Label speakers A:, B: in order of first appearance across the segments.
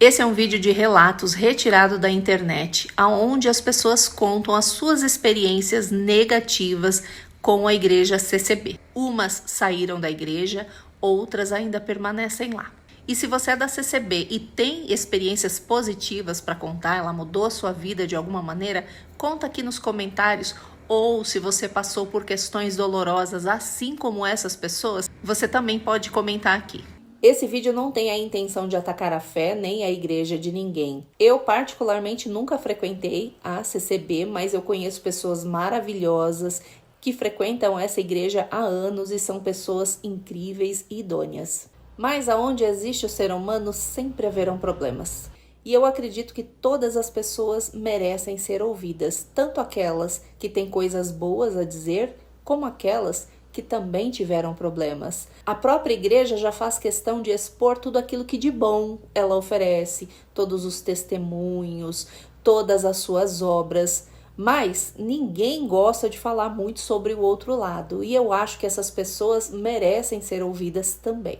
A: Esse é um vídeo de relatos retirado da internet, onde as pessoas contam as suas experiências negativas com a igreja CCB. Umas saíram da igreja, outras ainda permanecem lá. E se você é da CCB e tem experiências positivas para contar, ela mudou a sua vida de alguma maneira, conta aqui nos comentários. Ou se você passou por questões dolorosas assim como essas pessoas, você também pode comentar aqui. Esse vídeo não tem a intenção de atacar a fé nem a igreja de ninguém. Eu particularmente nunca frequentei a CCB, mas eu conheço pessoas maravilhosas que frequentam essa igreja há anos e são pessoas incríveis e idôneas. Mas aonde existe o ser humano sempre haverão problemas. E eu acredito que todas as pessoas merecem ser ouvidas, tanto aquelas que têm coisas boas a dizer, como aquelas que também tiveram problemas. A própria igreja já faz questão de expor tudo aquilo que de bom ela oferece, todos os testemunhos, todas as suas obras, mas ninguém gosta de falar muito sobre o outro lado, e eu acho que essas pessoas merecem ser ouvidas também.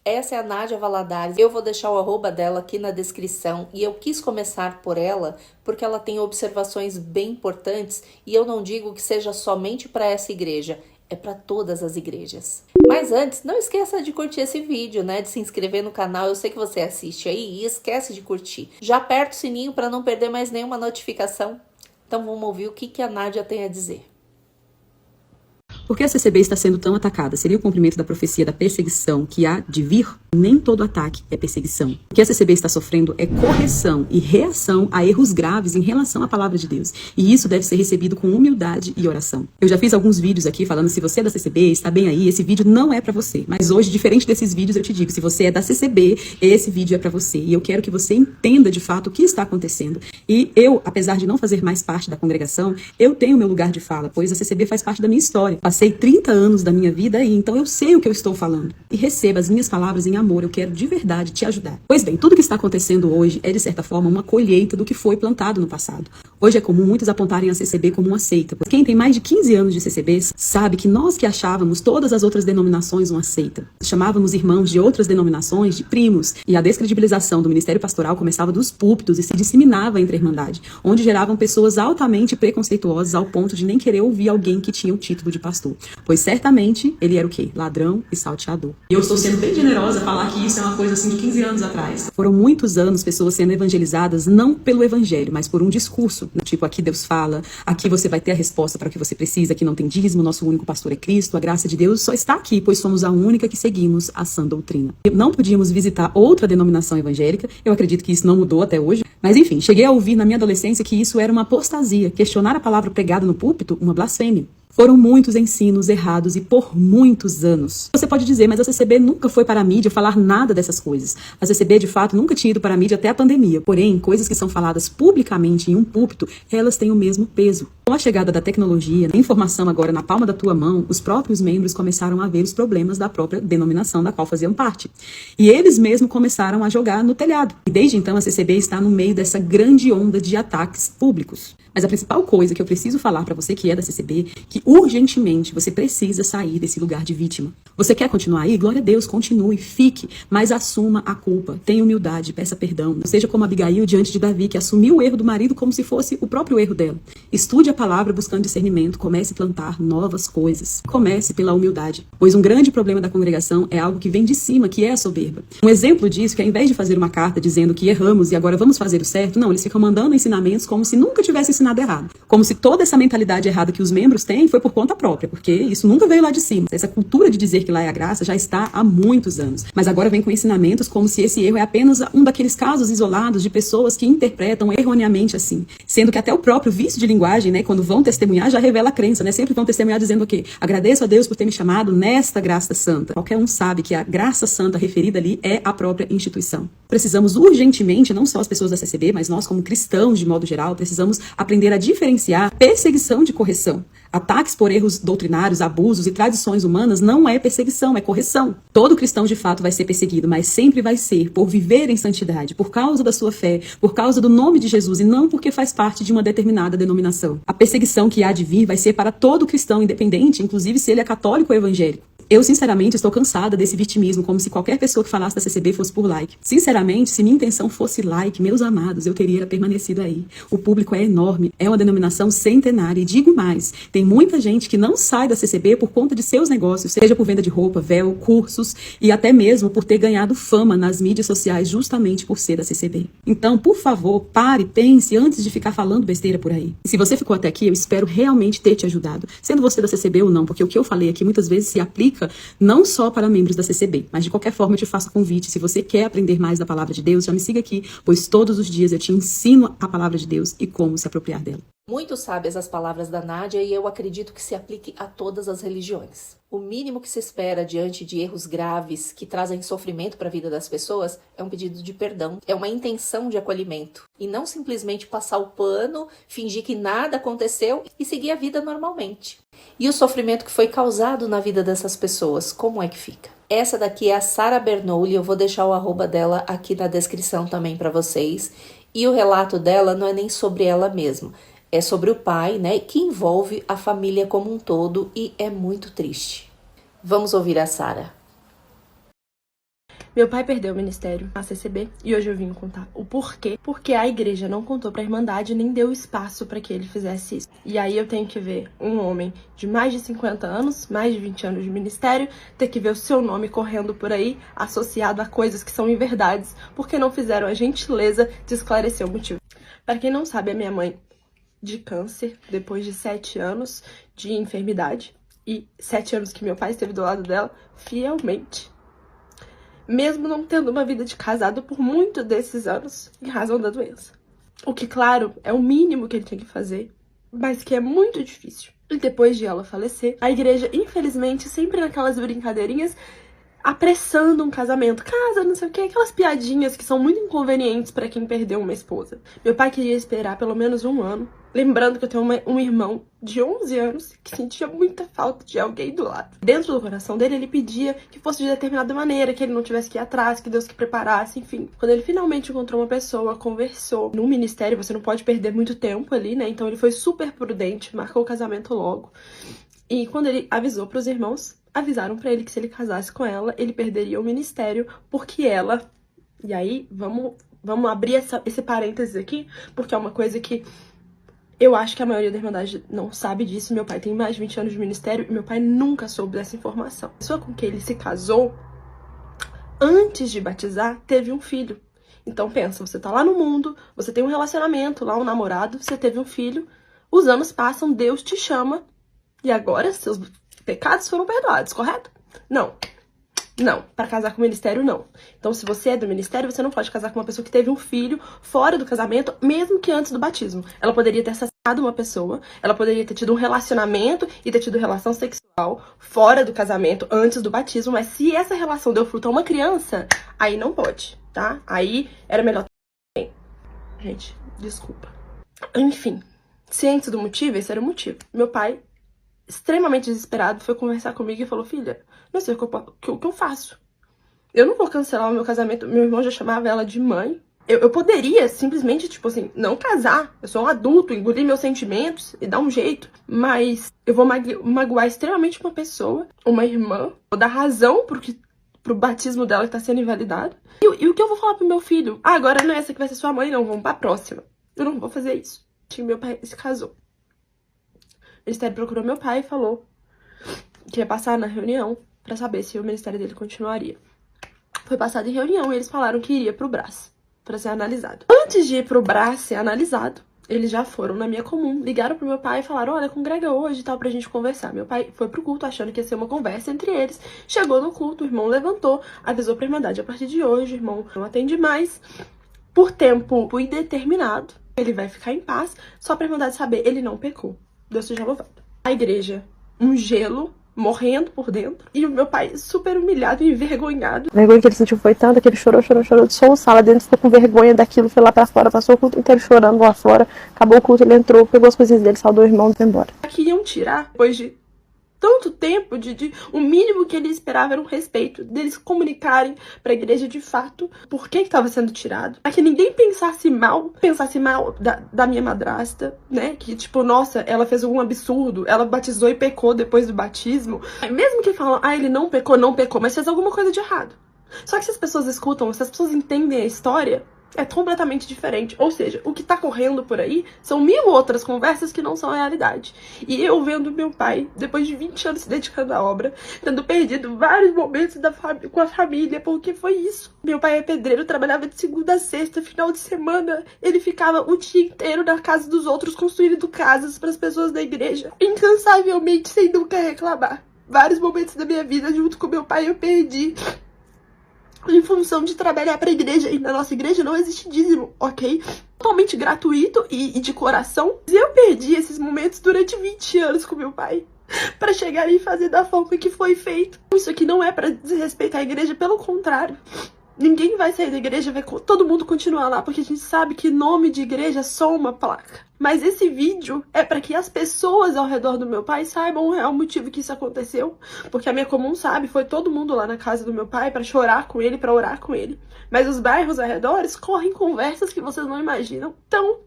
A: Essa é a Nádia Valadares, eu vou deixar o arroba dela aqui na descrição e eu quis começar por ela porque ela tem observações bem importantes e eu não digo que seja somente para essa igreja, é para todas as igrejas. Mas antes, não esqueça de curtir esse vídeo, né? De se inscrever no canal, eu sei que você assiste aí e esquece de curtir. Já aperta o sininho para não perder mais nenhuma notificação. Então vamos ouvir o que a Nádia tem a dizer.
B: Por que a CCB está sendo tão atacada? Seria o cumprimento da profecia da perseguição que há de vir? Nem todo ataque é perseguição. O que a CCB está sofrendo é correção e reação a erros graves em relação à palavra de Deus. E isso deve ser recebido com humildade e oração. Eu já fiz alguns vídeos aqui falando se você é da CCB, está bem aí, esse vídeo não é para você. Mas hoje, diferente desses vídeos, eu te digo, se você é da CCB, esse vídeo é para você. E eu quero que você entenda de fato o que está acontecendo. E eu, apesar de não fazer mais parte da congregação, eu tenho meu lugar de fala, pois a CCB faz parte da minha história. Passei 30 anos da minha vida aí, então eu sei o que eu estou falando. E receba as minhas palavras em amor, eu quero de verdade te ajudar. Pois bem, tudo que está acontecendo hoje é de certa forma uma colheita do que foi plantado no passado. Hoje é comum muitos apontarem a CCB como uma seita. Quem tem mais de 15 anos de CCB sabe que nós que achávamos todas as outras denominações uma seita. Chamávamos irmãos de outras denominações de primos. E a descredibilização do ministério pastoral começava dos púlpitos e se disseminava entre a irmandade, onde geravam pessoas altamente preconceituosas ao ponto de nem querer ouvir alguém que tinha o título de pastor. Pois certamente ele era o quê? Ladrão e salteador. E eu estou sendo bem generosa a falar que isso é uma coisa assim de 15 anos atrás. Foram muitos anos pessoas sendo evangelizadas não pelo evangelho, mas por um discurso. Tipo, aqui Deus fala, aqui você vai ter a resposta para o que você precisa, aqui não tem dízimo, nosso único pastor é Cristo, a graça de Deus só está aqui, pois somos a única que seguimos a sã doutrina. Não podíamos visitar outra denominação evangélica, eu acredito que isso não mudou até hoje, mas enfim, cheguei a ouvir na minha adolescência que isso era uma apostasia, questionar a palavra pregada no púlpito, uma blasfêmia. Foram muitos ensinos errados e por muitos anos. Você pode dizer, mas a CCB nunca foi para a mídia falar nada dessas coisas. A CCB, de fato, nunca tinha ido para a mídia até a pandemia. Porém, coisas que são faladas publicamente em um púlpito, elas têm o mesmo peso. Com a chegada da tecnologia, a informação agora na palma da tua mão, os próprios membros começaram a ver os problemas da própria denominação da qual faziam parte. E eles mesmos começaram a jogar no telhado. E desde então a CCB está no meio dessa grande onda de ataques públicos. Mas a principal coisa que eu preciso falar para você que é da CCB, que urgentemente você precisa sair desse lugar de vítima. Você quer continuar aí? Glória a Deus, continue, fique, mas assuma a culpa, tenha humildade, peça perdão. Não seja como Abigail diante de Davi, que assumiu o erro do marido como se fosse o próprio erro dela. Estude a palavra buscando discernimento, comece a plantar novas coisas. Comece pela humildade, pois um grande problema da congregação é algo que vem de cima, que é a soberba. Um exemplo disso é que ao invés de fazer uma carta dizendo que erramos e agora vamos fazer o certo, não, eles ficam mandando ensinamentos como se nunca tivesse ensinado errado. Como se toda essa mentalidade errada que os membros têm foi por conta própria, porque isso nunca veio lá de cima. Essa cultura de dizer que lá é a graça já está há muitos anos. Mas agora vem com ensinamentos como se esse erro é apenas um daqueles casos isolados de pessoas que interpretam erroneamente assim. Sendo que até o próprio vício de linguagem, né, quando vão testemunhar, já revela a crença, né? Sempre vão testemunhar dizendo o quê? Agradeço a Deus por ter me chamado nesta graça santa. Qualquer um sabe que a graça santa referida ali é a própria instituição. Precisamos urgentemente, não só as pessoas da CCB, mas nós como cristãos de modo geral, precisamos aprender a diferenciar perseguição de correção. Ataques por erros doutrinários, abusos e tradições humanas não é perseguição, é correção. Todo cristão de fato vai ser perseguido, mas sempre vai ser por viver em santidade, por causa da sua fé, por causa do nome de Jesus e não porque faz parte de uma determinada denominação. A perseguição que há de vir vai ser para todo cristão independente, inclusive se ele é católico ou evangélico. Eu, sinceramente, estou cansada desse vitimismo, como se qualquer pessoa que falasse da CCB fosse por like. Sinceramente, se minha intenção fosse like, meus amados, eu teria permanecido aí. O público é enorme, é uma denominação centenária. E digo mais, tem muita gente que não sai da CCB por conta de seus negócios, seja por venda de roupa, véu, cursos e até mesmo por ter ganhado fama nas mídias sociais justamente por ser da CCB. Então, por favor, pare, pense antes de ficar falando besteira por aí. E se você ficou até aqui, eu espero realmente ter te ajudado, sendo você da CCB ou não, porque o que eu falei aqui muitas vezes se aplica não só para membros da CCB, mas de qualquer forma eu te faço convite. Se você quer aprender mais da palavra de Deus, já me siga aqui, pois todos os dias eu te ensino a palavra de Deus e como se apropriar dela.
A: Muito sábias as palavras da Nádia e eu acredito que se aplique a todas as religiões. O mínimo que se espera diante de erros graves que trazem sofrimento para a vida das pessoas é um pedido de perdão, é uma intenção de acolhimento e não simplesmente passar o pano, fingir que nada aconteceu e seguir a vida normalmente. E o sofrimento que foi causado na vida dessas pessoas, como é que fica? Essa daqui é a Sara Bernoulli, eu vou deixar o arroba dela aqui na descrição também para vocês. E o relato dela não é nem sobre ela mesma. É sobre o pai, né, que envolve a família como um todo e é muito triste. Vamos ouvir a Sara.
C: Meu pai perdeu o ministério, a CCB, e hoje eu vim contar o porquê. Porque a igreja não contou pra Irmandade nem deu espaço pra que ele fizesse isso. E aí eu tenho que ver um homem de mais de 50 anos, mais de 20 anos de ministério, ter que ver o seu nome correndo por aí, associado a coisas que são inverdades, porque não fizeram a gentileza de esclarecer o motivo. Pra quem não sabe, a minha mãe de câncer, depois de 7 anos de enfermidade, e 7 anos que meu pai esteve do lado dela, fielmente. Mesmo não tendo uma vida de casado por muitos desses anos, em razão da doença. O que, claro, é o mínimo que ele tinha que fazer, mas que é muito difícil. E depois de ela falecer, a igreja, infelizmente, sempre naquelas brincadeirinhas, apressando um casamento. Casa, não sei o que, aquelas piadinhas que são muito inconvenientes pra quem perdeu uma esposa. Meu pai queria esperar pelo menos um ano. Lembrando que eu tenho um irmão de 11 anos que sentia muita falta de alguém do lado. Dentro do coração dele, ele pedia que fosse de determinada maneira, que ele não tivesse que ir atrás, que Deus que preparasse, enfim. Quando ele finalmente encontrou uma pessoa, conversou. No ministério, você não pode perder muito tempo ali, né? Então ele foi super prudente, marcou o casamento logo. E quando ele avisou pros irmãos, avisaram pra ele que se ele casasse com ela, ele perderia o ministério, porque ela... E aí, vamos abrir esse parênteses aqui, porque é uma coisa que eu acho que a maioria da Irmandade não sabe disso. Meu pai tem mais de 20 anos de ministério e meu pai nunca soube dessa informação. A pessoa com quem ele se casou, antes de batizar, teve um filho. Então pensa, você tá lá no mundo, você tem um relacionamento lá, um namorado, você teve um filho, os anos passam, Deus te chama e agora seus pecados foram perdoados, correto? Não. Não, para casar com o ministério, não. Então, se você é do ministério, você não pode casar com uma pessoa que teve um filho fora do casamento, mesmo que antes do batismo. Ela poderia ter assassinado uma pessoa, ela poderia ter tido um relacionamento e ter tido relação sexual fora do casamento, antes do batismo, mas se essa relação deu fruto a uma criança, aí não pode, tá? Aí era melhor... Gente, desculpa. Enfim, ciente do motivo, esse era o motivo. Meu pai, extremamente desesperado, foi conversar comigo e falou: filha, não sei o que eu faço. Eu não vou cancelar o meu casamento. Meu irmão já chamava ela de mãe. Eu poderia simplesmente, tipo assim, não casar. Eu sou um adulto, engolir meus sentimentos e dar um jeito. Mas eu vou magoar extremamente uma pessoa, uma irmã. Vou dar razão pro batismo dela que tá sendo invalidado. E o que eu vou falar pro meu filho? Ah, agora não é essa que vai ser sua mãe, não. Vamos pra próxima. Eu não vou fazer isso. E meu pai se casou. O ministério procurou meu pai e falou que ia passar na reunião pra saber se o ministério dele continuaria. Foi passado em reunião e eles falaram que iria pro Brás pra ser analisado. Antes de ir pro Brás ser analisado, eles já foram na minha comum, ligaram pro meu pai e falaram: olha, congrega hoje e tal pra gente conversar. Meu pai foi pro culto achando que ia ser uma conversa entre eles. Chegou no culto, o irmão levantou, avisou pra Irmandade: a partir de hoje o irmão não atende mais, por tempo indeterminado. Ele vai ficar em paz, só pra Irmandade saber, ele não pecou. Deus seja louvado. A igreja, um gelo, morrendo por dentro. E o meu pai super humilhado e envergonhado. A vergonha que ele sentiu foi tanta que ele chorou de soluçar lá dentro, ficou com vergonha daquilo, foi lá pra fora, passou o culto inteiro chorando lá fora. Acabou o culto, ele entrou, pegou as coisinhas dele, saudou o irmão e foi embora. Aqui iam tirar, depois de tanto tempo, o mínimo que ele esperava era um respeito, deles comunicarem pra igreja de fato por que estava sendo tirado. Pra que ninguém pensasse mal da minha madrasta, né? Que tipo, nossa, ela fez algum absurdo, ela batizou e pecou depois do batismo. Mesmo que falam, ele não pecou, mas fez alguma coisa de errado. Só que se as pessoas escutam, se as pessoas entendem a história, é completamente diferente. Ou seja, o que tá correndo por aí são 1000 outras conversas que não são a realidade. E eu vendo meu pai, depois de 20 anos se dedicando à obra, tendo perdido vários momentos com a família, porque foi isso. Meu pai é pedreiro, trabalhava de segunda a sexta, final de semana ele ficava o dia inteiro na casa dos outros, construindo casas para as pessoas da igreja, incansavelmente, sem nunca reclamar. Vários momentos da minha vida junto com meu pai eu perdi em função de trabalhar pra igreja. E na nossa igreja não existe dízimo, ok? Totalmente gratuito e de coração. E eu perdi esses momentos durante 20 anos com meu pai pra chegar e fazer da forma que foi feito. Isso aqui não é pra desrespeitar a igreja, pelo contrário. Ninguém vai sair da igreja, todo mundo continuar lá, porque a gente sabe que nome de igreja é só uma placa. Mas esse vídeo é para que as pessoas ao redor do meu pai saibam o real motivo que isso aconteceu. Porque a minha comum sabe, foi todo mundo lá na casa do meu pai para chorar com ele, para orar com ele. Mas os bairros ao redor correm conversas que vocês não imaginam. Então,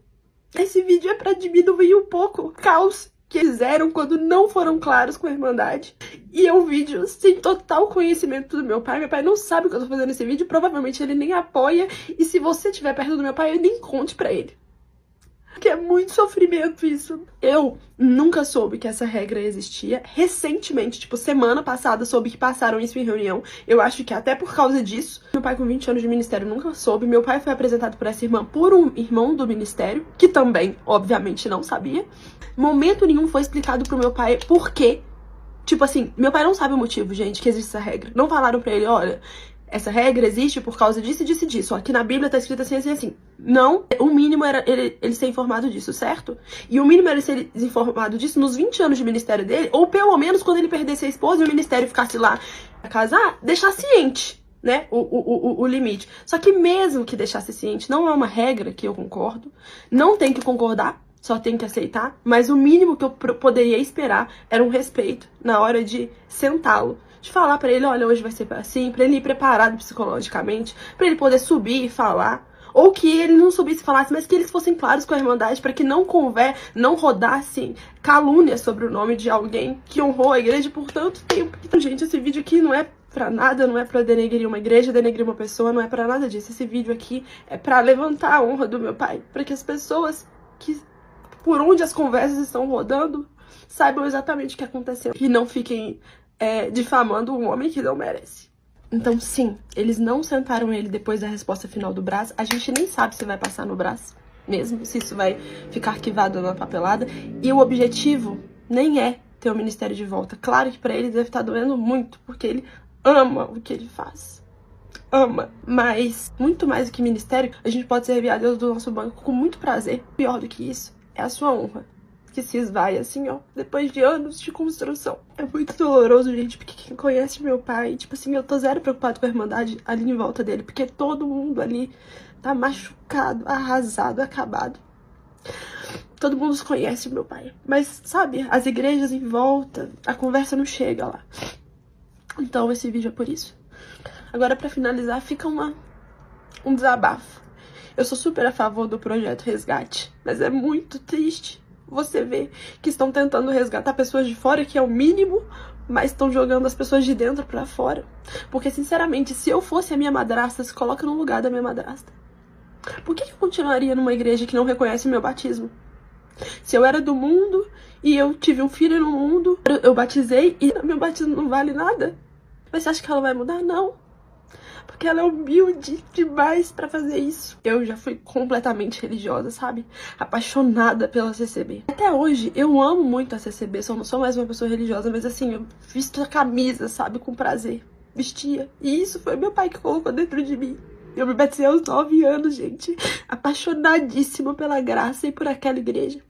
C: esse vídeo é para diminuir um pouco o caos que fizeram quando não foram claros com a Irmandade. E é um vídeo sem total conhecimento do meu pai. Meu pai não sabe o que eu tô fazendo nesse vídeo, provavelmente ele nem apoia. E se você estiver perto do meu pai, eu nem conte pra ele. Porque é muito sofrimento isso. Eu nunca soube que essa regra existia. Recentemente, tipo, semana passada, soube que passaram isso em reunião. Eu acho que até por causa disso. Meu pai com 20 anos de ministério nunca soube. Meu pai foi apresentado por essa irmã por um irmão do ministério, que também, obviamente, não sabia. Momento nenhum foi explicado pro meu pai por quê. Tipo assim, meu pai não sabe o motivo, gente, que existe essa regra. Não falaram pra ele, olha, essa regra existe por causa disso, disso e disso. Aqui na Bíblia tá escrito assim, assim, assim. Não, o mínimo era ele ser informado disso, certo? E o mínimo era ele ser informado disso nos 20 anos de ministério dele, ou pelo menos quando ele perdesse a esposa e o ministério ficasse lá a casar, deixar ciente, né, o limite. Só que mesmo que deixasse ciente, não é uma regra que eu concordo, não tem que concordar, só tem que aceitar, mas o mínimo que eu poderia esperar era um respeito na hora de sentá-lo, de falar pra ele, olha, hoje vai ser assim, pra ele ir preparado psicologicamente, pra ele poder subir e falar, ou que ele não subisse e falasse, mas que eles fossem claros com a Irmandade, pra que não rodassem calúnias sobre o nome de alguém que honrou a igreja por tanto tempo. Então, gente, esse vídeo aqui não é pra nada, não é pra denegrir uma igreja, denegrir uma pessoa, não é pra nada disso. Esse vídeo aqui é pra levantar a honra do meu pai, pra que as pessoas que por onde as conversas estão rodando saibam exatamente o que aconteceu e não fiquem difamando um homem que não merece. Então, sim, eles não sentaram ele depois da resposta final do Brás. A gente nem sabe se vai passar no Brás mesmo, se isso vai ficar arquivado na papelada. E o objetivo nem é ter o ministério de volta. Claro que pra ele deve estar doendo muito, porque ele ama o que ele faz. Ama. Mas, muito mais do que ministério, a gente pode servir a Deus do nosso banco com muito prazer. Pior do que isso é a sua honra, que se esvai assim, ó, depois de anos de construção. É muito doloroso, gente, porque quem conhece meu pai, tipo assim, eu tô zero preocupado com a Irmandade ali em volta dele, porque todo mundo ali tá machucado, arrasado, acabado. Todo mundo conhece meu pai, mas, sabe, as igrejas em volta, a conversa não chega lá. Então esse vídeo é por isso. Agora, pra finalizar, fica um desabafo. Eu sou super a favor do projeto Resgate, mas é muito triste você ver que estão tentando resgatar pessoas de fora, que é o mínimo, mas estão jogando as pessoas de dentro pra fora. Porque, sinceramente, se eu fosse a minha madrasta, se coloca no lugar da minha madrasta. Por que eu continuaria numa igreja que não reconhece o meu batismo? Se eu era do mundo e eu tive um filho no mundo, eu batizei e meu batismo não vale nada? Mas você acha que ela vai mudar? Não. Porque ela é humilde demais pra fazer isso. Eu já fui completamente religiosa, sabe? Apaixonada pela CCB. Até hoje, eu amo muito a CCB. Só não sou mais uma pessoa religiosa, mas assim, eu visto a camisa, sabe? Com prazer. Vestia. E isso foi meu pai que colocou dentro de mim. Eu me batizei aos 9 anos, gente. Apaixonadíssima pela graça e por aquela igreja.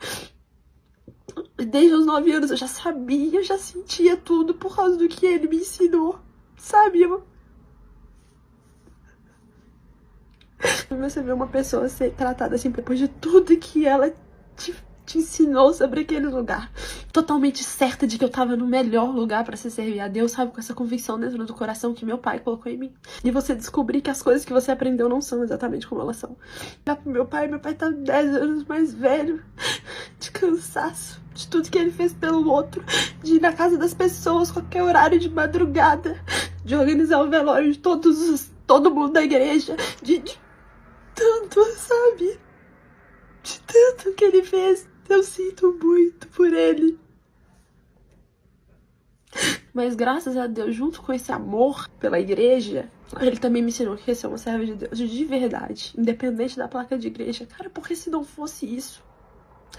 C: Desde os 9 anos eu já sabia, eu já sentia tudo por causa do que ele me ensinou. Sabe? Você vê uma pessoa ser tratada assim depois de tudo que ela te te ensinou sobre aquele lugar. Totalmente certa de que eu tava no melhor lugar pra se servir a Deus, sabe? Com essa convicção dentro do coração que meu pai colocou em mim. E você descobrir que as coisas que você aprendeu não são exatamente como elas são. Meu pai tá 10 anos mais velho, de cansaço, de tudo que ele fez pelo outro, de ir na casa das pessoas qualquer horário de madrugada, de organizar o velório de todo mundo da igreja, de tanto, sabe? De tanto que ele fez. Eu sinto muito por ele. Mas graças a Deus, junto com esse amor pela igreja, ele também me ensinou que ser uma serva de Deus de verdade, independente da placa de igreja. Cara, porque se não fosse isso,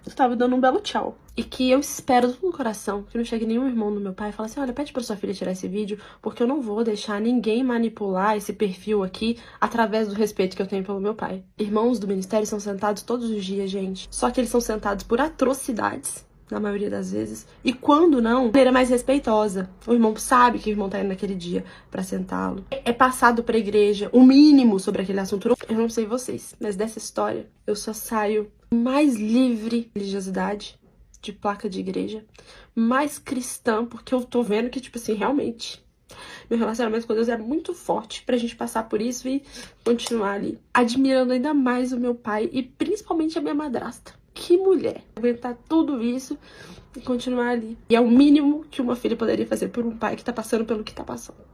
C: eu tava dando um belo tchau. E que eu espero no coração que não chegue nenhum irmão do meu pai e fale assim: olha, pede pra sua filha tirar esse vídeo, porque eu não vou deixar ninguém manipular esse perfil aqui através do respeito que eu tenho pelo meu pai. Irmãos do ministério são sentados todos os dias, gente. Só que eles são sentados por atrocidades, na maioria das vezes. E quando não, de maneira mais respeitosa. O irmão sabe que o irmão tá indo naquele dia pra sentá-lo. É passado pra igreja o mínimo sobre aquele assunto. Eu não sei vocês, mas dessa história eu só saio mais livre de religiosidade, de placa de igreja, mais cristã, porque eu tô vendo que, tipo assim, realmente, meu relacionamento com Deus é muito forte pra gente passar por isso e continuar ali. Admirando ainda mais o meu pai e principalmente a minha madrasta. Que mulher! Aguentar tudo isso e continuar ali. E é o mínimo que uma filha poderia fazer por um pai que tá passando pelo que tá passando.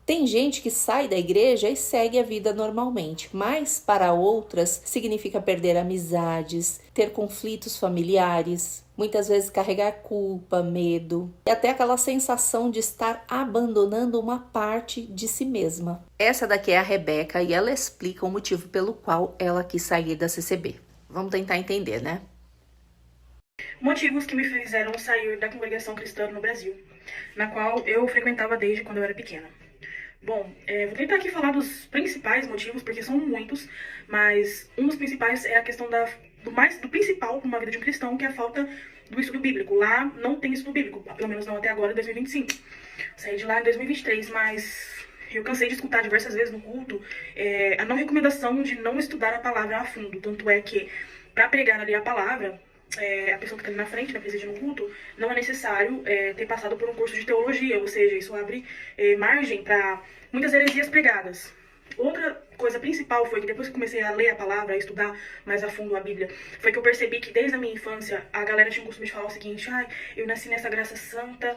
A: Tem gente que sai da igreja e segue a vida normalmente, mas para outras significa perder amizades, ter conflitos familiares, muitas vezes carregar culpa, medo e até aquela sensação de estar abandonando uma parte de si mesma. Essa daqui é a Rebeca e ela explica o motivo pelo qual ela quis sair da CCB. Vamos tentar entender, né?
D: Motivos que me fizeram sair da congregação cristã no Brasil, na qual eu frequentava desde quando eu era pequena. Bom, vou tentar aqui falar dos principais motivos, porque são muitos, mas um dos principais é a questão do principal para uma vida de um cristão, que é a falta do estudo bíblico. Lá não tem estudo bíblico, pelo menos não até agora, 2025. Saí de lá em 2023, mas eu cansei de escutar diversas vezes no culto a não recomendação de não estudar a palavra a fundo. Tanto é que, para pregar ali a palavra, a pessoa que está ali na frente, presidindo o culto, não é necessário ter passado por um curso de teologia, ou seja, isso abre margem para muitas heresias pregadas. Outra coisa principal foi que depois que comecei a ler a palavra, a estudar mais a fundo a Bíblia, foi que eu percebi que desde a minha infância a galera tinha um costume de falar o seguinte: eu nasci nessa graça santa.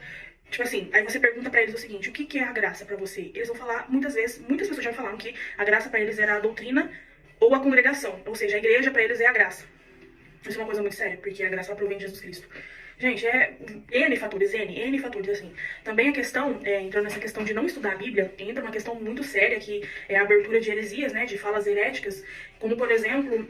D: Tipo assim, aí você pergunta pra eles o seguinte: o que é a graça pra você? Eles vão falar, muitas pessoas já me falaram que a graça pra eles era a doutrina ou a congregação, ou seja, a igreja pra eles é a graça. Isso é uma coisa muito séria, porque a graça ela provém de Jesus Cristo. Gente, N fatores, assim. Também a questão, entrando nessa questão de não estudar a Bíblia, entra uma questão muito séria, que é a abertura de heresias, né, de falas heréticas, como, por exemplo,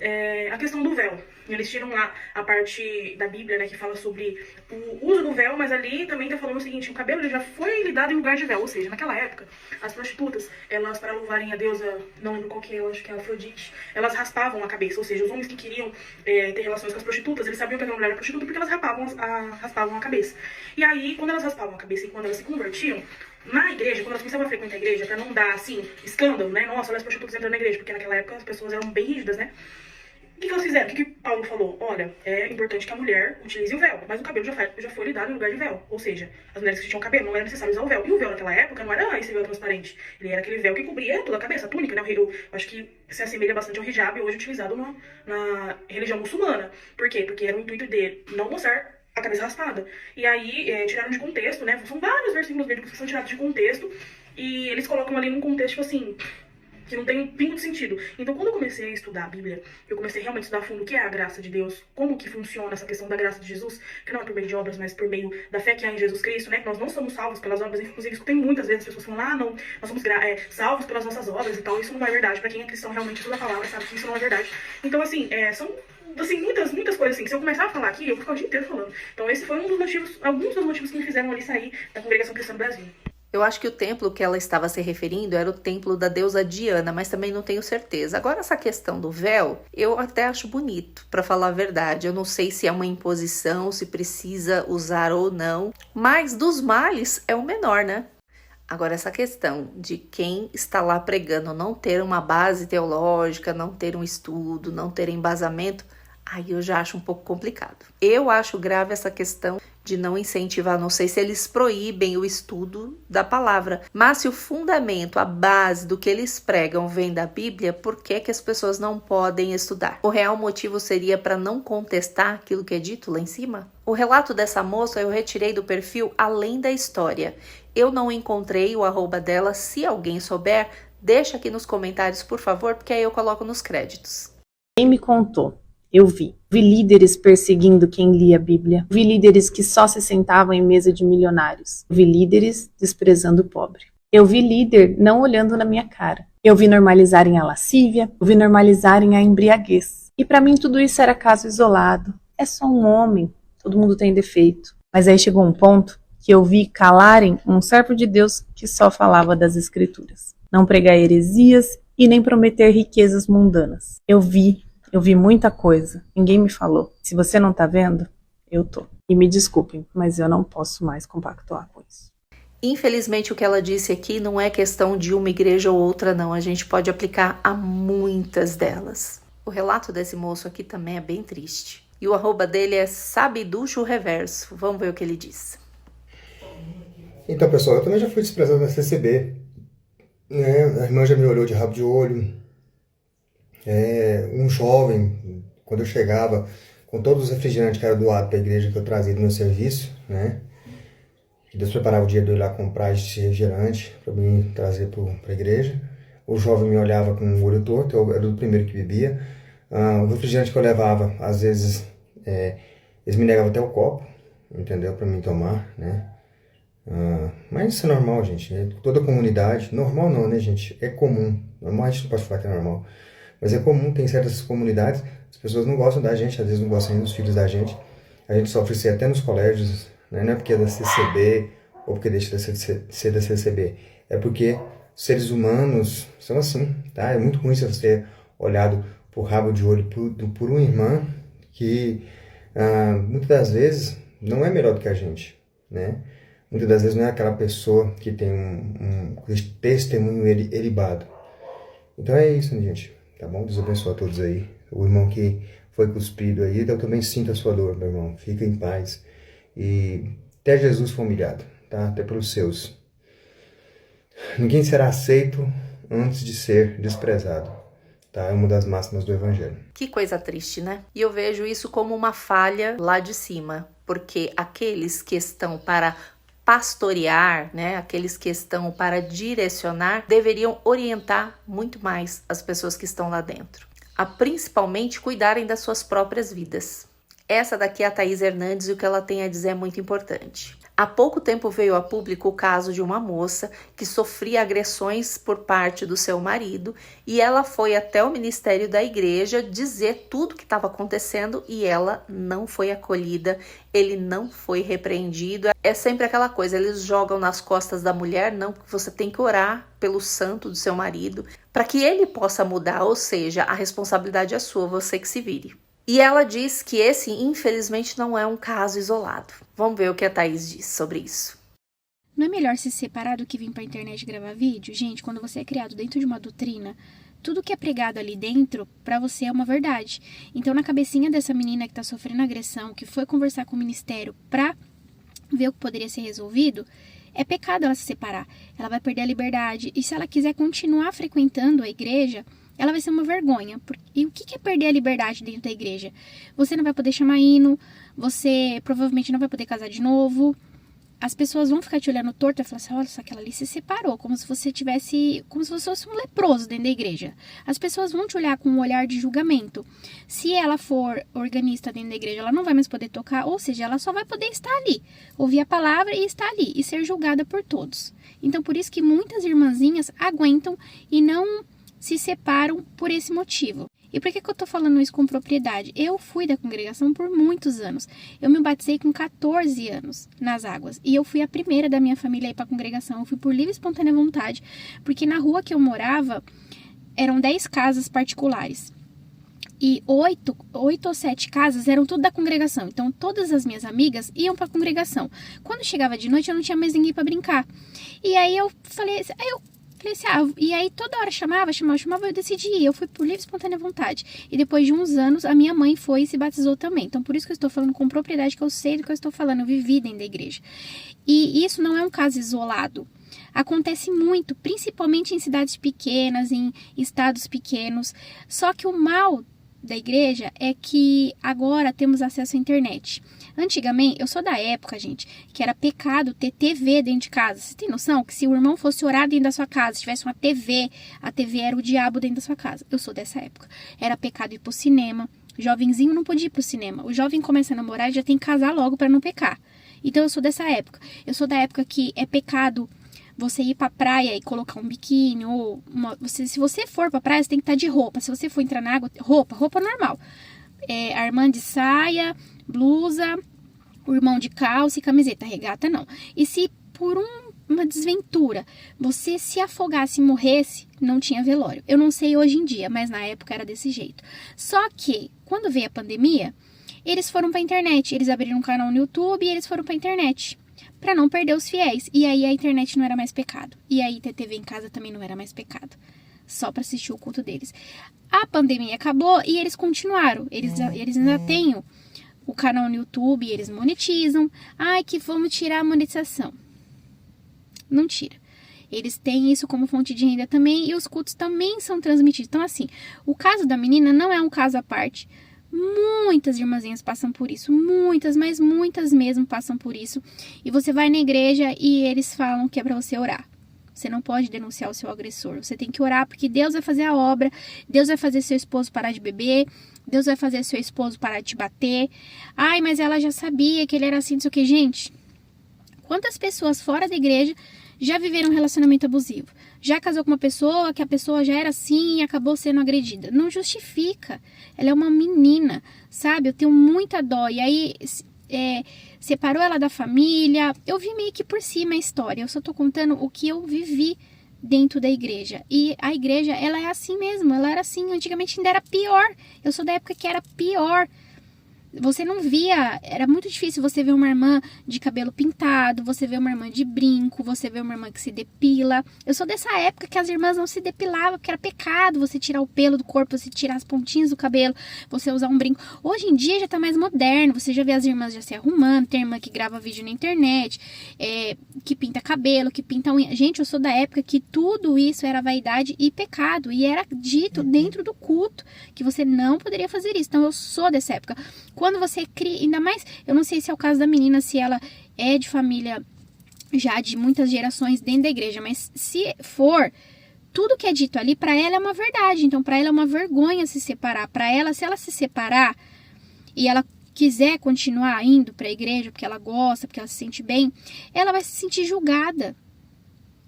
D: a questão do véu. Eles tiram lá a parte da Bíblia, né, que fala sobre o uso do véu, mas ali também tá falando o seguinte: o cabelo ele já foi lhe dado em lugar de véu, ou seja, naquela época, as prostitutas, elas, para louvarem a deusa, não lembro qual que é, eu acho que é a Afrodite, elas raspavam a cabeça, ou seja, os homens que queriam ter relações com as prostitutas, eles sabiam que aquela mulher era prostituta porque elas raspavam a cabeça. E aí, quando elas raspavam a cabeça e quando elas se convertiam, na igreja, quando elas começavam a frequentar a igreja, pra não dar, assim, escândalo, né? Nossa, olha as prostitutas entrando na igreja, porque naquela época as pessoas eram bem rígidas, né? O que elas fizeram? O que Paulo falou? Olha, é importante que a mulher utilize o véu, mas o cabelo já foi lhe dado em lugar de véu. Ou seja, as mulheres que tinham cabelo não era necessário usar o véu. E o véu naquela época não era esse véu transparente. Ele era aquele véu que cobria toda a cabeça, a túnica, né? Eu acho que se assemelha bastante ao hijab, hoje utilizado na religião muçulmana. Por quê? Porque era o intuito de não mostrar a cabeça raspada. E aí, tiraram de contexto, né? São vários versículos bíblicos que são tirados de contexto. E eles colocam ali num contexto, tipo assim, que não tem um pingo de sentido. Então, quando eu comecei a estudar a Bíblia, eu comecei realmente a estudar a fundo o que é a graça de Deus, como que funciona essa questão da graça de Jesus, que não é por meio de obras, mas por meio da fé que há em Jesus Cristo, né? Que nós não somos salvos pelas obras. Inclusive, escutei muitas vezes as pessoas falando: não, nós somos salvos pelas nossas obras e tal. Isso não é verdade. Pra quem é cristão, realmente estuda a palavra, sabe que isso não é verdade. Então, assim, são muitas coisas assim. Se eu começar a falar aqui, eu vou ficar o dia inteiro falando. Então, esse foi alguns dos motivos que me fizeram ali sair da congregação cristã do Brasil.
A: Eu acho que o templo que ela estava se referindo era o templo da deusa Diana, mas também não tenho certeza. Agora, essa questão do véu, eu até acho bonito, para falar a verdade. Eu não sei se é uma imposição, se precisa usar ou não, mas dos males é o menor, né? Agora, essa questão de quem está lá pregando não ter uma base teológica, não ter um estudo, não ter embasamento, Aí eu já acho um pouco complicado. Eu acho grave essa questão de não incentivar, não sei se eles proíbem o estudo da palavra, mas se o fundamento, a base do que eles pregam vem da Bíblia, por que que as pessoas não podem estudar? O real motivo seria para não contestar aquilo que é dito lá em cima? O relato dessa moça eu retirei do perfil Além da História. Eu não encontrei o arroba dela, se alguém souber, deixa aqui nos comentários, por favor, porque aí eu coloco nos créditos.
E: Quem me contou? Eu vi líderes perseguindo quem lia a Bíblia. Vi líderes que só se sentavam em mesa de milionários. Vi líderes desprezando o pobre. Eu vi líder não olhando na minha cara. Eu vi normalizarem a lascívia. Eu vi normalizarem a embriaguez. E para mim tudo isso era caso isolado. É só um homem. Todo mundo tem defeito. Mas aí chegou um ponto que eu vi calarem um servo de Deus que só falava das Escrituras. Não pregar heresias e nem prometer riquezas mundanas. Eu vi muita coisa, ninguém me falou. Se você não tá vendo, eu tô. E me desculpem, mas eu não posso mais compactuar com isso.
A: Infelizmente, o que ela disse aqui não é questão de uma igreja ou outra, não. A gente pode aplicar a muitas delas. O relato desse moço aqui também é bem triste. E o arroba dele é Sabiducho Reverso. Vamos ver o que ele diz.
F: Então, pessoal, eu também já fui desprezado na CCB. A irmã já me olhou de rabo de olho. Um jovem, quando eu chegava com todos os refrigerantes que eram doados para a igreja que eu trazia do meu serviço, né? Que Deus preparava o dia de eu ir lá comprar esse refrigerante para mim trazer para a igreja. O jovem me olhava com o olho torto, eu era o primeiro que bebia. O refrigerante que eu levava, às vezes, eles me negavam até o copo, entendeu? Para mim tomar, né? Mas isso é normal, gente. Toda comunidade, normal não, né, gente? É comum. Normal a gente não pode falar que é normal. Mas é comum, tem certas comunidades, as pessoas não gostam da gente, às vezes não gostam nem dos filhos da gente. A gente sofre isso até nos colégios, né? Não é porque é da CCB ou porque deixa de ser da CCB. É porque seres humanos são assim, tá? É muito ruim você ser olhado por rabo de olho por uma irmã que muitas das vezes não é melhor do que a gente, né? Muitas das vezes não é aquela pessoa que tem um testemunho eribado. Então é isso, gente. Tá bom? Deus abençoe a todos aí. O irmão que foi cuspido aí, eu também sinto a sua dor, meu irmão. Fica em paz. E até Jesus foi humilhado, tá? Até pelos seus. Ninguém será aceito antes de ser desprezado, tá? É uma das máximas do Evangelho.
A: Que coisa triste, né? E eu vejo isso como uma falha lá de cima, porque aqueles que estão para pastorear, né, aqueles que estão para direcionar, deveriam orientar muito mais as pessoas que estão lá dentro, a principalmente cuidarem das suas próprias vidas. Essa daqui é a Thaís Hernandes e o que ela tem a dizer é muito importante. Há pouco tempo veio a público o caso de uma moça que sofria agressões por parte do seu marido e ela foi até o ministério da igreja dizer tudo o que estava acontecendo e ela não foi acolhida, ele não foi repreendido. É sempre aquela coisa, eles jogam nas costas da mulher, não, porque você tem que orar pelo santo do seu marido para que ele possa mudar, ou seja, a responsabilidade é sua, você que se vire. E ela diz que esse, infelizmente, não é um caso isolado. Vamos ver o que a Thaís diz sobre isso.
G: Não é melhor se separar do que vir pra internet gravar vídeo? Gente, quando você é criado dentro de uma doutrina, tudo que é pregado ali dentro, pra você é uma verdade. Então, na cabecinha dessa menina que tá sofrendo agressão, que foi conversar com o ministério pra ver o que poderia ser resolvido, é pecado ela se separar. Ela vai perder a liberdade. E se ela quiser continuar frequentando a igreja, ela vai ser uma vergonha. E o que é perder a liberdade dentro da igreja? Você não vai poder chamar hino, você provavelmente não vai poder casar de novo. As pessoas vão ficar te olhando torto e falar assim, olha só, aquela ali se separou, como se você fosse um leproso dentro da igreja. As pessoas vão te olhar com um olhar de julgamento. Se ela for organista dentro da igreja, ela não vai mais poder tocar, ou seja, ela só vai poder estar ali, ouvir a palavra e estar ali, e ser julgada por todos. Então, por isso que muitas irmãzinhas aguentam e não se separam por esse motivo. E por que eu tô falando isso com propriedade? Eu fui da congregação por muitos anos. Eu me batizei com 14 anos nas águas. E eu fui a primeira da minha família a ir pra congregação. Eu fui por livre e espontânea vontade. Porque na rua que eu morava, eram 10 casas particulares. E 8 ou 7 casas eram tudo da congregação. Então, todas as minhas amigas iam pra congregação. Quando chegava de noite, eu não tinha mais ninguém pra brincar. E aí eu falei... Falei assim, e aí toda hora chamava, eu decidi ir. Eu fui por livre e espontânea vontade. E depois de uns anos, a minha mãe foi e se batizou também. Então, por isso que eu estou falando com propriedade, que eu sei do que eu estou falando. Eu vivi dentro da igreja. E isso não é um caso isolado. Acontece muito, principalmente em cidades pequenas, em estados pequenos. Só que o mal da igreja é que agora temos acesso à internet. Antigamente, eu sou da época, gente, que era pecado ter TV dentro de casa. Você tem noção que se o irmão fosse orar dentro da sua casa, se tivesse uma TV, a TV era o diabo dentro da sua casa. Eu sou dessa época. Era pecado ir pro cinema. O jovenzinho não podia ir pro cinema. O jovem começa a namorar e já tem que casar logo para não pecar. Então eu sou dessa época. Eu sou da época que é pecado você ir pra praia e colocar um biquíni, ou se você for pra praia, você tem que estar de roupa. Se você for entrar na água, roupa normal. A irmã de saia, blusa, o irmão de calça e camiseta, regata não. E se por uma desventura você se afogasse e morresse, não tinha velório. Eu não sei hoje em dia, mas na época era desse jeito. Só que, quando veio a pandemia, eles foram pra internet. Eles abriram um canal no YouTube e eles foram pra internet, para não perder os fiéis. E aí a internet não era mais pecado. E aí ter TV em casa também não era mais pecado. Só para assistir o culto deles. A pandemia acabou e eles continuaram. Eles ainda têm o canal no YouTube, eles monetizam. Ai, que vamos tirar a monetização. Não tira. Eles têm isso como fonte de renda também e os cultos também são transmitidos. Então, assim, o caso da menina não é um caso à parte. Muitas irmãzinhas passam por isso, muitas, mas muitas mesmo passam por isso. E você vai na igreja e eles falam que é para você orar. Você não pode denunciar o seu agressor. Você tem que orar porque Deus vai fazer a obra. Deus vai fazer seu esposo parar de beber. Deus vai fazer seu esposo parar de te bater. Ai, mas ela já sabia que ele era assim, não sei o que. Gente, quantas pessoas fora da igreja já viveram um relacionamento abusivo? Já casou com uma pessoa que a pessoa já era assim e acabou sendo agredida? Não justifica. Ela é uma menina, sabe? Eu tenho muita dó. E aí separou ela da família. Eu vi meio que por cima a história. Eu só tô contando o que eu vivi dentro da igreja. E a igreja, ela é assim mesmo. Ela era assim. Antigamente ainda era pior. Eu sou da época que era pior. Você não via, era muito difícil você ver uma irmã de cabelo pintado, você ver uma irmã de brinco, você ver uma irmã que se depila. Eu sou dessa época que as irmãs não se depilavam, porque era pecado você tirar o pelo do corpo, você tirar as pontinhas do cabelo, você usar um brinco. Hoje em dia já tá mais moderno, você já vê as irmãs já se arrumando, tem irmã que grava vídeo na internet, que pinta cabelo, que pinta unha. Gente, eu sou da época que tudo isso era vaidade e pecado, e era dito dentro do culto que você não poderia fazer isso. Então eu sou dessa época. Quando você cria, ainda mais, eu não sei se é o caso da menina, se ela é de família já de muitas gerações dentro da igreja, mas se for, tudo que é dito ali, para ela é uma verdade. Então, para ela é uma vergonha se separar. Para ela, se ela se separar e ela quiser continuar indo para a igreja, porque ela gosta, porque ela se sente bem, ela vai se sentir julgada.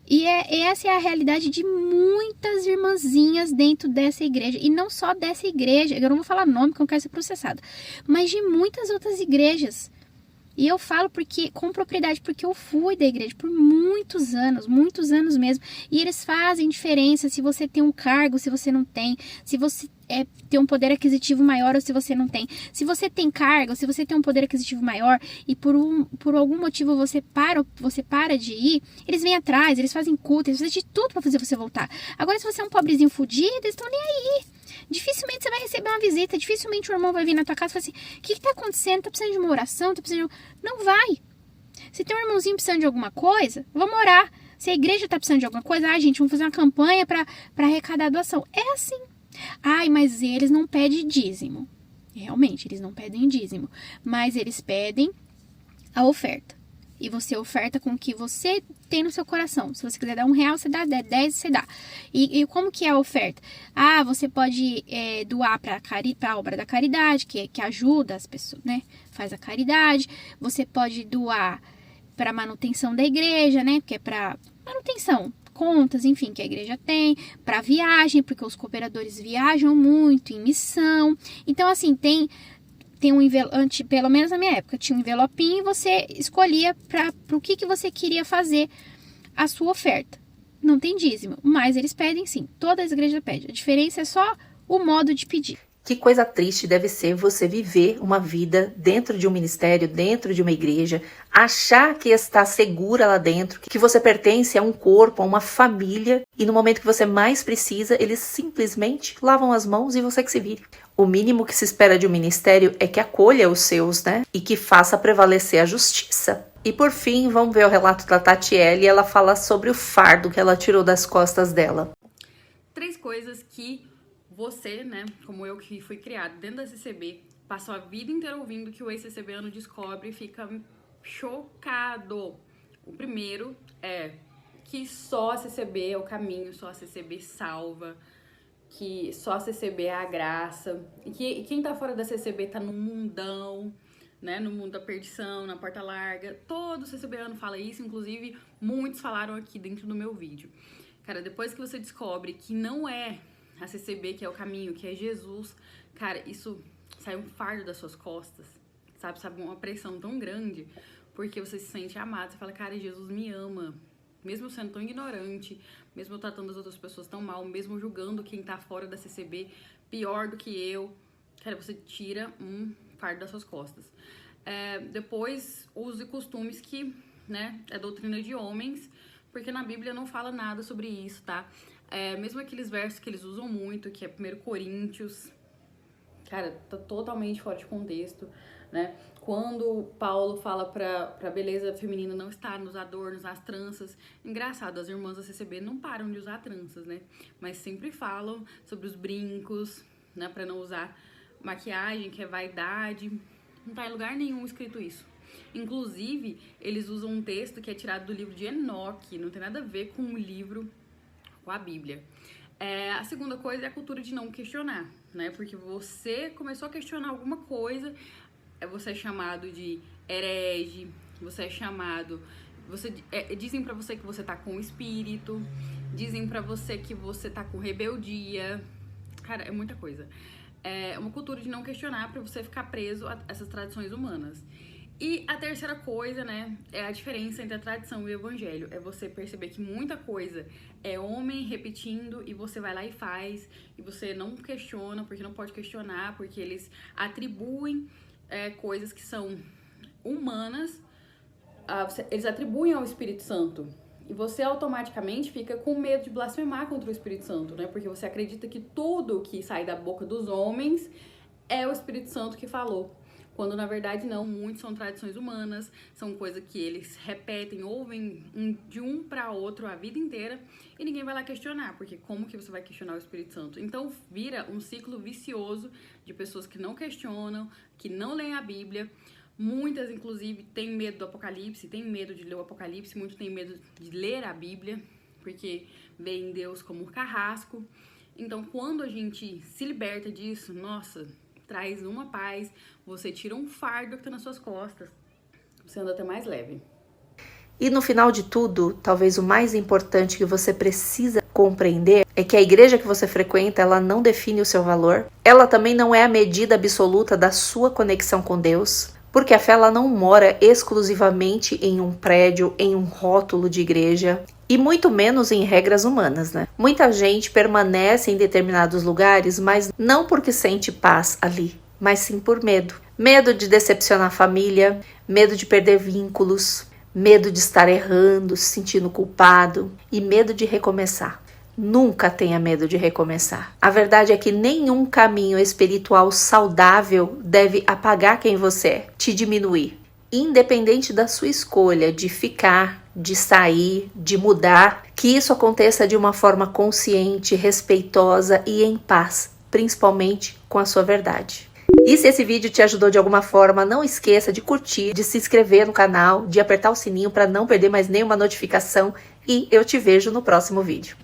G: E essa é a realidade de muitas irmãzinhas dentro dessa igreja. E não só dessa igreja, eu não vou falar nome porque eu não quero ser processada, mas de muitas outras igrejas. E eu falo com propriedade, porque eu fui da igreja por muitos anos mesmo. E eles fazem diferença se você tem um cargo, se você não tem, se você tem um poder aquisitivo maior ou se você não tem. Se você tem cargo, se você tem um poder aquisitivo maior e por algum motivo você para de ir, eles vêm atrás, eles fazem culto, eles fazem de tudo para fazer você voltar. Agora, se você é um pobrezinho fudido, eles estão nem aí. Dificilmente você vai receber uma visita, dificilmente o irmão vai vir na tua casa e falar assim, o que tá acontecendo? Tá precisando de uma oração? Tá precisando de... Não vai. Se tem um irmãozinho precisando de alguma coisa, vamos orar. Se a igreja tá precisando de alguma coisa, gente, vamos fazer uma campanha para arrecadar doação. É assim. Ai, mas eles não pedem dízimo. Realmente, eles não pedem dízimo. Mas eles pedem a oferta. E você oferta com o que você tem no seu coração. Se você quiser dar R$1, você dá 10, você dá. E como que é a oferta? Você pode doar para a obra da caridade, que ajuda as pessoas, né? Faz a caridade. Você pode doar para manutenção da igreja, né? Porque é para manutenção, contas, enfim, que a igreja tem. Para viagem, porque os cooperadores viajam muito em missão. Então, assim, tem um envelope, pelo menos na minha época, tinha um envelopinho e você escolhia para o que você queria fazer a sua oferta. Não tem dízimo, mas eles pedem sim, toda a igreja pede. A diferença é só o modo de pedir.
A: Que coisa triste deve ser você viver uma vida dentro de um ministério, dentro de uma igreja, achar que está segura lá dentro, que você pertence a um corpo, a uma família, e no momento que você mais precisa, eles simplesmente lavam as mãos e você que se vire. O mínimo que se espera de um ministério é que acolha os seus, né? E que faça prevalecer a justiça. E por fim, vamos ver o relato da Tatiele, ela fala sobre o fardo que ela tirou das costas dela.
H: 3 coisas que você, né, como eu que fui criado dentro da CCB, passou a vida inteira ouvindo que o ex-CCBano descobre e fica chocado. O primeiro é que só a CCB é o caminho, só a CCB salva, que só a CCB é a graça, e que quem tá fora da CCB tá no mundão, né, no mundo da perdição, na porta larga. Todo CCBano fala isso, inclusive muitos falaram aqui dentro do meu vídeo. Cara, depois que você descobre que não é a CCB que é o caminho, que é Jesus, cara, isso sai um fardo das suas costas, sabe, uma pressão tão grande, porque você se sente amado, você fala, cara, Jesus me ama, mesmo sendo tão ignorante, mesmo tratando as outras pessoas tão mal, mesmo julgando quem tá fora da CCB pior do que eu, cara, você tira um fardo das suas costas. Depois, usos e costumes que, né, é doutrina de homens, porque na Bíblia não fala nada sobre isso, tá? Mesmo aqueles versos que eles usam muito, que é 1 Coríntios, cara, tá totalmente fora de contexto, né? Quando Paulo fala pra beleza feminina não estar nos adornos, nas tranças, engraçado, as irmãs da CCB não param de usar tranças, né? Mas sempre falam sobre os brincos, né? Pra não usar maquiagem, que é vaidade. Não tá em lugar nenhum escrito isso. Inclusive, eles usam um texto que é tirado do livro de Enoque, não tem nada a ver com o livro, com a Bíblia. A segunda coisa é a cultura de não questionar, né? Porque você começou a questionar alguma coisa, você é chamado de herege, você é chamado... dizem pra você que você tá com espírito, dizem pra você que você tá com rebeldia. Cara, é muita coisa. É uma cultura de não questionar pra você ficar preso a essas tradições humanas. E a terceira coisa, né, é a diferença entre a tradição e o evangelho. É você perceber que muita coisa é homem repetindo e você vai lá e faz, e você não questiona, porque não pode questionar, porque eles atribuem coisas que são humanas, eles atribuem ao Espírito Santo. E você automaticamente fica com medo de blasfemar contra o Espírito Santo, né? Porque você acredita que tudo que sai da boca dos homens é o Espírito Santo que falou. Quando na verdade não, muitos são tradições humanas, são coisas que eles repetem, ouvem de um para outro a vida inteira e ninguém vai lá questionar, porque como que você vai questionar o Espírito Santo? Então vira um ciclo vicioso de pessoas que não questionam, que não leem a Bíblia. Muitas, inclusive, têm medo do Apocalipse, têm medo de ler o Apocalipse, muitos têm medo de ler a Bíblia, porque veem Deus como um carrasco. Então, quando a gente se liberta disso, nossa, traz uma paz, você tira um fardo que tá nas suas costas, você anda até mais leve.
A: E no final de tudo, talvez o mais importante que você precisa compreender é que a igreja que você frequenta, ela não define o seu valor, ela também não é a medida absoluta da sua conexão com Deus, porque a fé ela não mora exclusivamente em um prédio, em um rótulo de igreja, e muito menos em regras humanas, né? Muita gente permanece em determinados lugares, mas não porque sente paz ali, mas sim por medo. Medo de decepcionar a família, medo de perder vínculos, medo de estar errando, se sentindo culpado e medo de recomeçar. Nunca tenha medo de recomeçar. A verdade é que nenhum caminho espiritual saudável deve apagar quem você é, te diminuir. Independente da sua escolha de ficar, de sair, de mudar, que isso aconteça de uma forma consciente, respeitosa e em paz, principalmente com a sua verdade. E se esse vídeo te ajudou de alguma forma, não esqueça de curtir, de se inscrever no canal, de apertar o sininho para não perder mais nenhuma notificação e eu te vejo no próximo vídeo.